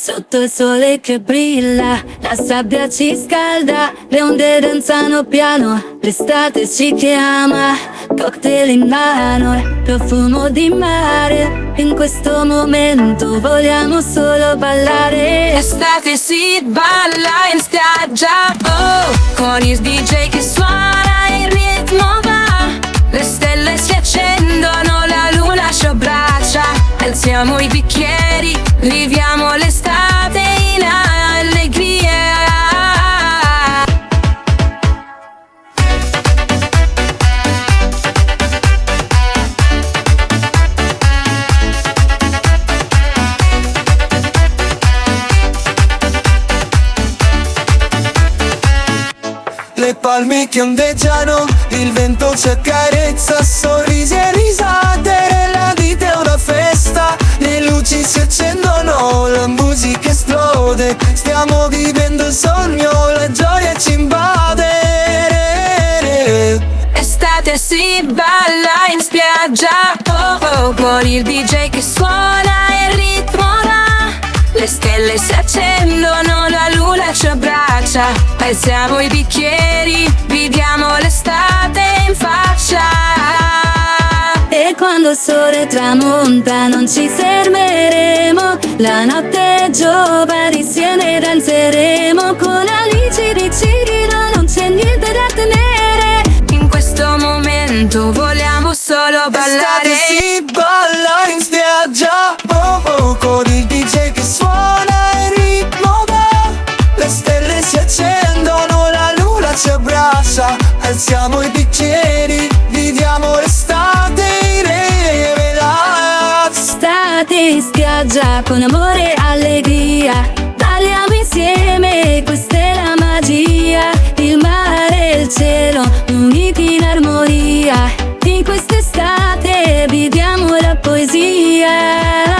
Sotto il sole che brilla, la sabbia ci scalda, le onde danzano piano, l'estate ci chiama. Cocktail in mano, profumo di mare, in questo momento vogliamo solo ballare. Estate si balla in spiaggia, oh, con il DJ che suona, il ritmo va, le stelle si accendono, la luna ci abbraccia, alziamo i bicchieri, viviamo l'estate in allegria. Le palme che ondeggiano, il vento ci accarezza, sorrisi e risate, la vita è una festa, le luci si accendono, la musica esplode, stiamo vivendo il sogno, la gioia ci invade. Estate si balla in spiaggia, oh, oh, con il DJ che suona e il ritmo va, le stelle si accendono, la luna ci abbraccia, alziamo i bicchieri, viviamo l'estate in faccia. E quando il sole tramonta non ci fermeremo, la notte è giovane, insieme danzeremo, con alici di Cirilo non c'è niente da temere. In questo momento vogliamo solo ballare. Estate si balla in spiaggia, oh, oh, con il DJ che suona e il ritmo va, le stelle si accendono, la luna ci abbraccia, alziamo i bicchieri, viviamo l'estate in relax. Estate in spiaggia con amore e allegria, balliamo insieme, questa è la magia, il mare e il cielo uniti in armonia, in quest'estate viviamo la poesia.